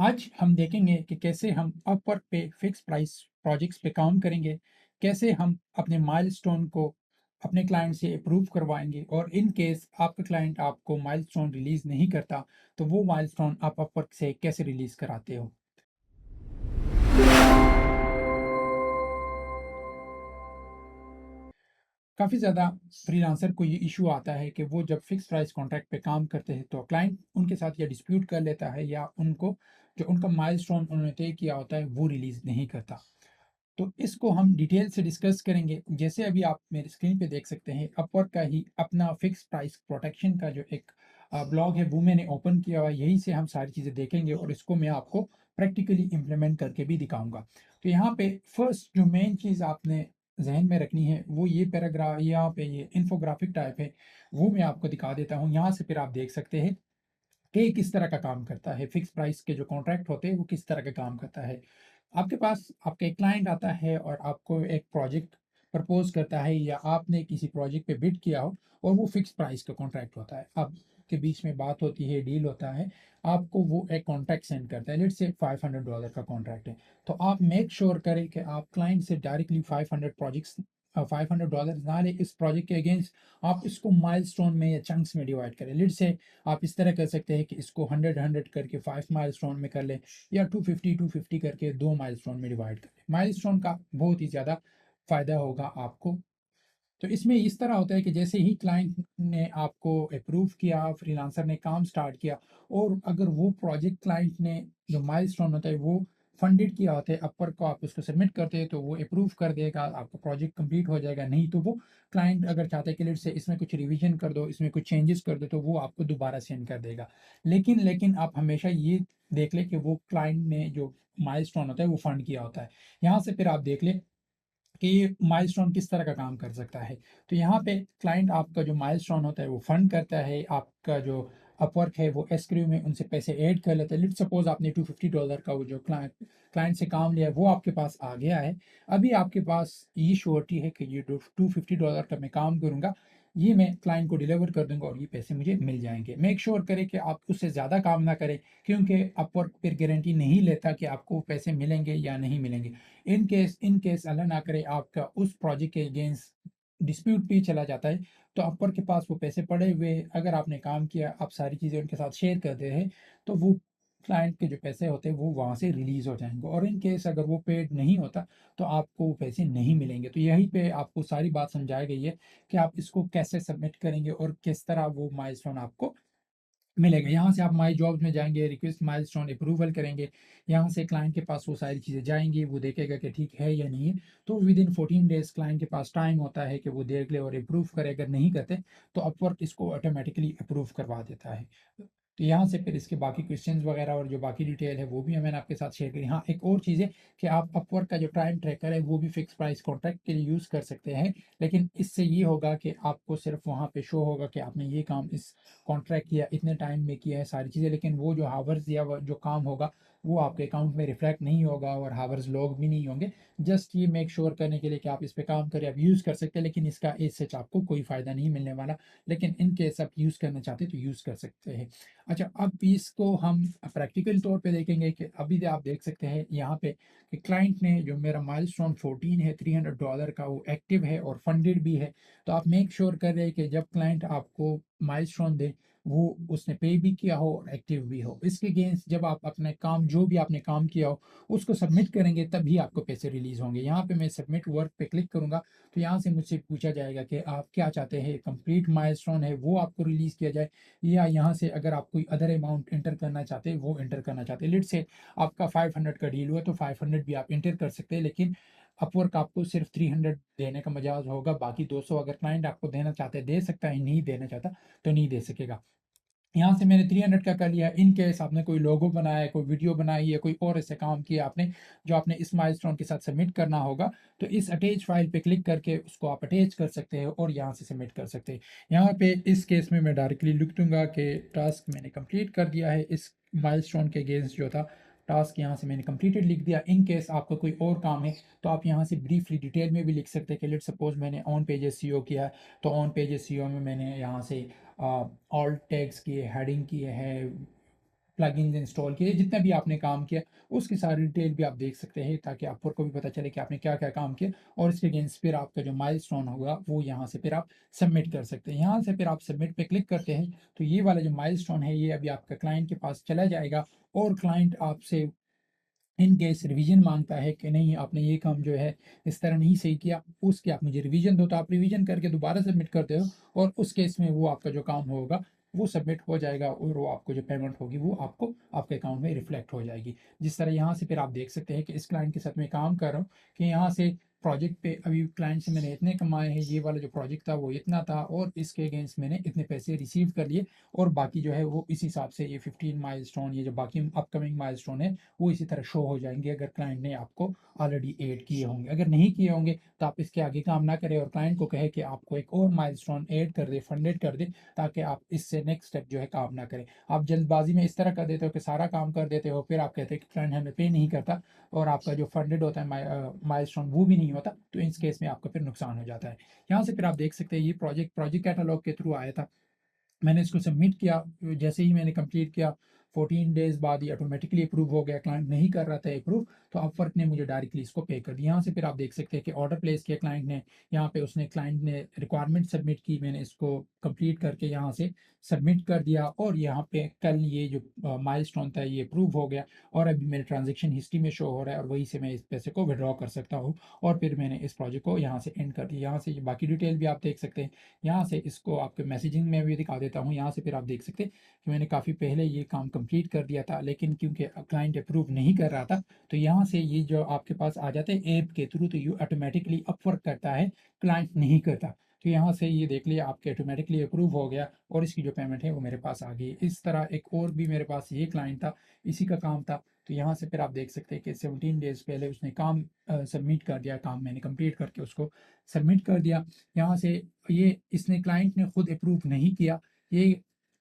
आज हम देखेंगे कि कैसे हम अपवर्क पे फिक्स प्राइस प्रोजेक्ट्स पे काम करेंगे, कैसे हम अपने माइलस्टोन को अपने क्लाइंट से अप्रूव करवाएंगे और इन केस आपका क्लाइंट आपको माइलस्टोन रिलीज नहीं करता, तो वो माइलस्टोन आप अपवर्क से कैसे रिलीज कराते हो। काफ़ी ज़्यादा फ्रीलांसर को ये इशू आता है कि वो जब फिक्स प्राइस कॉन्ट्रैक्ट पे काम करते हैं तो क्लाइंट उनके साथ या डिस्प्यूट कर लेता है या उनको जो उनका माइलस्टोन उन्होंने तय किया होता है वो रिलीज़ नहीं करता। तो इसको हम डिटेल से डिस्कस करेंगे। जैसे अभी आप मेरे स्क्रीन पे देख सकते हैं, अपवर्क का ही अपना फिक्स प्राइस प्रोटेक्शन का जो एक ब्लॉग है वो मैंने ओपन किया हुआ है। यहीं से हम सारी चीज़ें देखेंगे और इसको मैं आपको प्रैक्टिकली इम्प्लीमेंट करके भी दिखाऊँगा। तो यहाँ पे फर्स्ट जो मेन चीज़ आपने ज़हन में रखनी है वो ये पैराग्राफ, यहाँ पे ये इन्फोग्राफिक टाइप है, वो मैं आपको दिखा देता हूँ। यहाँ से फिर आप देख सकते हैं कि ये किस तरह का काम करता है, फिक्स प्राइस के जो कॉन्ट्रैक्ट होते हैं वो किस तरह का काम करता है। आपके पास आपका एक क्लाइंट आता है और आपको एक प्रोजेक्ट प्रपोज़ करता है या आपने किसी प्रोजेक्ट पे बिड किया हो और वो फिक्स प्राइस का कॉन्ट्रैक्ट होता है। आपके बीच में बात होती है, डील होता है, आपको वो एक कॉन्ट्रैक्ट सेंड करता है, लेट्स से $500 का कॉन्ट्रैक्ट है। तो आप मेक श्योर करें कि आप क्लाइंट से डायरेक्टली 500 डॉलर ना लें इस प्रोजेक्ट के अगेंस्ट। आप इसको माइलस्टोन में या चंक्स में डिवाइड करें। लेट्स से आप इस तरह कर सकते हैं कि इसको 100 करके 5 माइलस्टोन में कर लें या 250 करके 2 माइलस्टोन में डिवाइड कर लें। माइलस्टोन का बहुत ही ज़्यादा फ़ायदा होगा आपको। तो इसमें इस तरह होता है कि जैसे ही क्लाइंट ने आपको अप्रूव किया, फ्रीलांसर ने काम स्टार्ट किया और अगर वो प्रोजेक्ट क्लाइंट ने जो माइलस्टोन होता है वो फंडेड किया होता है, अपवर्क को आप उसको सबमिट करते हैं तो वो अप्रूव कर देगा, आपका प्रोजेक्ट कंप्लीट हो जाएगा। नहीं तो वो क्लाइंट अगर चाहते हैं कि लेट्स से इसमें कुछ रिवीजन कर दो, इसमें कुछ चेंजेस कर दो, तो वो आपको दोबारा सेंड कर देगा। लेकिन आप हमेशा ये देख लें कि वो क्लाइंट ने जो माइलस्टोन होता है वो फंड किया होता है। यहाँ से फिर आप देख लें कि माइलस्टोन किस तरह का काम कर सकता है। तो यहाँ पे क्लाइंट आपका जो माइलस्टोन होता है वो फंड करता है, आपका जो अपवर्क है वो एस्क्रू में उनसे पैसे ऐड कर लेता है। लेट्स सपोज़ आपने $250 का वो जो क्लाइंट क्लाइंट से काम लिया है वो आपके पास आ गया है। अभी आपके पास ये श्योरिटी है कि ये जो $250 का मैं काम करूँगा, ये मैं क्लाइंट को डिलीवर कर दूँगा और ये पैसे मुझे मिल जाएँगे। मेक श्योर करें कि आप उससे ज़्यादा काम ना करें, क्योंकि अपवर्क फिर गारंटी नहीं लेता कि आपको पैसे मिलेंगे या नहीं मिलेंगे। इन केस अल्लाह ना करे आपका उस प्रोजेक्ट के अगेंस्ट डिस्प्यूट भी चला जाता है, तो अपवर के पास वो पैसे पड़े हुए, अगर आपने काम किया, आप सारी चीज़ें उनके साथ शेयर करते हैं, तो वो क्लाइंट के जो पैसे होते हैं वो वहाँ से रिलीज़ हो जाएँगे और इन केस अगर वो पेड नहीं होता, तो आपको वो पैसे नहीं मिलेंगे। तो यहीं पे आपको सारी बात समझाई गई है कि आप इसको कैसे सबमिट करेंगे और किस तरह वो माइलस्टोन आपको मिलेगा। यहाँ से आप माई जॉब्स में जाएँगे, रिक्वेस्ट माइलस्टोन अप्रूवल करेंगे। यहाँ से क्लाइंट के पास वो सारी चीज़ें जाएँगी, वो देखेगा कि ठीक है या नहीं है। तो विदिन 14 डेज़ क्लाइंट के पास टाइम होता है कि वो देख ले और अप्रूव करे। अगर नहीं करते, तो अपवर्क इसको ऑटोमैटिकली अप्रूव करवा देता है। तो यहाँ से फिर इसके बाकी क्वेश्चंस वगैरह और जो बाकी डिटेल है वो भी मैंने आपके साथ शेयर करी। हाँ, एक और चीज़ है कि आप अपवर्क का जो टाइम ट्रैकर है वो भी फिक्स प्राइस कॉन्ट्रैक्ट के लिए यूज़ कर सकते हैं। लेकिन इससे ये होगा कि आपको सिर्फ़ वहाँ पे शो होगा कि आपने ये काम इस कॉन्ट्रैक्ट किया, इतने टाइम में किया है सारी चीज़ें, लेकिन वो जो हावर्स या वो जो काम होगा, वो आपके अकाउंट में रिफ्लेक्ट नहीं होगा और हावर्स लॉग भी नहीं होंगे। जस्ट ये मेक श्योर करने के लिए कि आप इस पे काम करें, आप यूज़ कर सकते हैं, लेकिन इसका एज़ सच आपको कोई फ़ायदा नहीं मिलने वाला। लेकिन इन केस आप यूज़ करना चाहते हैं, तो यूज़ कर सकते हैं। अच्छा, अब इसको हम प्रैक्टिकल तौर पे देखेंगे कि अभी आप देख सकते हैं यहाँ पे कि क्लाइंट ने जो मेरा माइलस्टोन 14 है $300 का, वो एक्टिव है और फंडेड भी है। तो आप मेक श्योर कर रहे हैं कि जब क्लाइंट आपको माइलस्टोन दे, वो उसने पे भी किया हो और एक्टिव भी हो। इसके अगेंस्ट जब आप अपने काम, जो भी आपने काम किया हो, उसको सबमिट करेंगे तभी आपको पैसे रिलीज़ होंगे। यहाँ पे मैं सबमिट वर्क पे क्लिक करूँगा, तो यहाँ से मुझसे पूछा जाएगा कि आप क्या चाहते हैं, कंप्लीट माइलस्टोन है वो आपको रिलीज़ किया जाए, या यहाँ से अगर आप कोई अदर अमाउंट एंटर करना चाहते हैं, वो एंटर करना चाहते हैं। लेट्स से आपका 500 का डील हुआ, तो 500 भी आप एंटर कर सकते हैं, लेकिन अपवर्क आपको सिर्फ 300 देने का मजाज होगा। बाकी 200 अगर क्लाइंट आपको देना चाहते हैं दे सकता है, नहीं देना चाहता तो नहीं दे सकेगा। यहाँ से मैंने 300 का कर लिया। इन केस आपने कोई लोगो बनाया है, कोई वीडियो बनाई है, कोई और ऐसे काम किया आपने, जो आपने इस माइलस्टोन के साथ सबमिट करना होगा, तो इस अटैच फाइल पे क्लिक करके उसको आप अटैच कर सकते हैं और यहाँ से सबमिट कर सकते हैं। यहाँ पे इस केस में मैं डायरेक्टली लिख दूँगा कि टास्क मैंने कंप्लीट कर दिया है, इस माइलस्टोन के अगेंस्ट जो था टास्क, यहाँ से मैंने कंप्लीटेड लिख दिया। इन केस आपका कोई और काम है, तो आप यहाँ से ब्रीफली डिटेल में भी लिख सकते हैं कि लेट्स सपोज़ मैंने ऑन पेज एसईओ किया है, तो ऑन पेज एसईओ में मैंने यहाँ से ऑल्ट टैग्स किए, हेडिंग किए हैं, प्लगइन्स इंस्टॉल किए, जितना भी आपने काम किया उसकी सारी डिटेल भी आप देख सकते हैं, ताकि अपवर्क को भी पता चले कि आपने क्या-क्या काम किया और इसके अगेंस्ट फिर आपका जो माइलस्टोन होगा वो यहाँ से फिर आप सबमिट कर सकते हैं। यहाँ से फिर आप सबमिट पे क्लिक करते हैं तो ये वाला जो माइलस्टोन है ये अभी आपका क्लाइंट के पास चला जाएगा और क्लाइंट आपसे इन केस रिवीजन मांगता है कि नहीं आपने ये काम जो है इस तरह नहीं सही किया, उसकी आप मुझे रिवीजन दो, तो आप रिवीजन करके दोबारा सबमिट करते हो और उस केस में वो आपका जो काम होगा वो सबमिट हो जाएगा और वो आपको जो पेमेंट होगी वो आपको आपके अकाउंट में रिफ्लेक्ट हो जाएगी। जिस तरह यहाँ से फिर आप देख सकते हैं कि इस क्लाइंट के साथ मैं काम कर रहा हूँ कि यहाँ से प्रोजेक्ट पे अभी क्लाइंट से मैंने इतने कमाए हैं, ये वाला जो प्रोजेक्ट था वो इतना था और इसके अगेंस्ट मैंने इतने पैसे रिसीव कर लिए और बाकी जो है वो इस हिसाब से ये 15 माइलस्टोन, ये जो बाकी अपकमिंग माइलस्टोन है वो इसी तरह शो हो जाएंगे अगर क्लाइंट ने आपको ऑलरेडी ऐड किए होंगे। अगर नहीं किए होंगे तो आप इसके आगे काम ना करें और क्लाइंट को कहे कि आपको एक और माइलस्टोन ऐड कर दे, फंडेड कर दे, ताकि आप इससे नेक्स्ट स्टेप जो है काम ना करें। आप जल्दबाजी में इस तरह कर देते हो कि सारा काम कर देते हो, फिर आप कहते हैं कि क्लाइंट हमें पे नहीं करता और आपका जो फंडेड होता है माइलस्टोन वो भी नहीं होता, तो इस केस में आपका फिर नुकसान हो जाता है। यहाँ से फिर आप देख सकते हैं ये प्रोजेक्ट कैटलॉग के थ्रू आया था। मैंने इसको सबमिट किया, जैसे ही मैंने कंप्लीट किया 14 डेज़ बाद ये ऑटोमेटिकली अप्रूव हो गया। क्लाइंट नहीं कर रहा था अप्रूव, तो अपवर्क ने मुझे डायरेक्टली इसको पे कर दिया। यहाँ से फिर आप देख सकते हैं कि ऑर्डर प्लेस किया क्लाइंट ने, यहाँ पे क्लाइंट ने रिक्वायरमेंट सबमिट की, मैंने इसको कंप्लीट करके यहाँ से सबमिट कर दिया और यहाँ पे कल ये जो माइलस्टोन था ये अप्रूव हो गया और अभी मेरे ट्रांजैक्शन हिस्ट्री में शो हो रहा है और वहीं से मैं इस पैसे को विड्रॉ कर सकता हूँ और फिर मैंने इस प्रोजेक्ट को यहाँ से एंड कर दिया। यहाँ से ये बाकी डिटेल भी आप देख सकते हैं। यहाँ से इसको आपके मैसेजिंग में भी दिखा देता हूँ। यहाँ से फिर आप देख सकते हैं कि मैंने काफ़ी पहले ये काम कंप्लीट कर दिया था, लेकिन क्योंकि क्लाइंट अप्रूव नहीं कर रहा था, तो यहाँ से ये जो आपके पास आ जाते हैं ऐप के थ्रू, तो ये ऑटोमेटिकली अपवर्क करता है, क्लाइंट नहीं करता। तो यहाँ से ये देख लिया आपके ऑटोमेटिकली अप्रूव हो गया और इसकी जो पेमेंट है वो मेरे पास आ गई। इस तरह एक और भी मेरे पास ये क्लाइंट था, इसी का काम था। तो यहाँ से फिर आप देख सकते हैं कि 17 डेज़ पहले उसने काम सबमिट कर दिया, काम मैंने कंप्लीट करके उसको सबमिट कर दिया। यहाँ से ये इसने क्लाइंट ने खुद अप्रूव नहीं किया, ये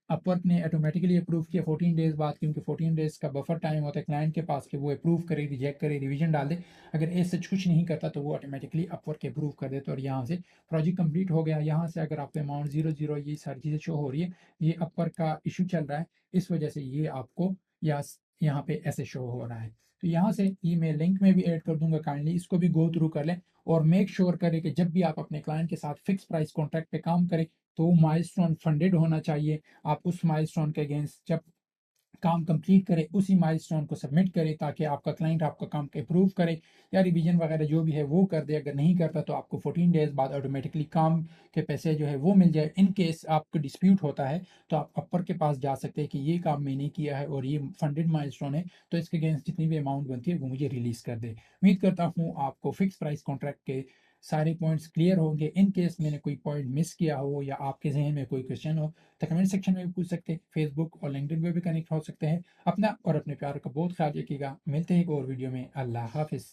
अपवर्क ने ऑटोमेटिकली अप्रूव किया 14 डेज़ बाद, क्योंकि 14 डेज़ का बफर टाइम होता है क्लाइंट के पास कि वो अप्रूव करे, रिजेक्ट करे, रिवीजन डाल दे। अगर ऐसे सच कुछ नहीं करता तो वो ऑटोमेटिकली अपवर्क अप्रूव कर देता और यहाँ से प्रोजेक्ट कंप्लीट हो गया। यहाँ से अगर आपका अमाउंट 0 ये सारी चीज़ें शो हो रही है, ये अपवर्क का इशू चल रहा है, इस वजह से ये आपको यहाँ पे ऐसे शो हो रहा है। तो यहाँ से ये मैं लिंक में भी ऐड कर दूंगा, काइंडली इसको भी गो थ्रू कर लें और मेक श्योर करें कि जब भी आप अपने क्लाइंट के साथ फिक्स प्राइस कॉन्ट्रैक्ट पे काम करें तो वो माइलस्टोन फंडेड होना चाहिए। आप उस माइलस्टोन के अगेंस्ट जब काम कंप्लीट करें उसी माइलस्टोन को सबमिट करें, ताकि आपका क्लाइंट आपका काम अप्रूव करे या रिवीजन वगैरह जो भी है वो कर दे। अगर नहीं करता तो आपको 14 डेज़ बाद ऑटोमेटिकली काम के पैसे जो है वो मिल जाए। इन केस आपको डिस्प्यूट होता है तो आप अपर के पास जा सकते हैं कि ये काम मैंने किया है और ये फंडेड माइलस्टोन है, तो इसके अगेंस्ट जितनी भी अमाउंट बनती है वो मुझे रिलीज़ कर दे। उम्मीद करता हूँ आपको फिक्स प्राइस कॉन्ट्रैक्ट के सारे पॉइंट्स क्लियर होंगे। इन केस मैंने कोई पॉइंट मिस किया हो या आपके जहन में कोई क्वेश्चन हो तो कमेंट सेक्शन में भी पूछ सकते हैं, फेसबुक और लिंक्डइन पे भी कनेक्ट हो सकते हैं। अपना और अपने प्यार का बहुत ख्याल रखिएगा। मिलते हैं एक और वीडियो में। अल्लाह हाफिज़।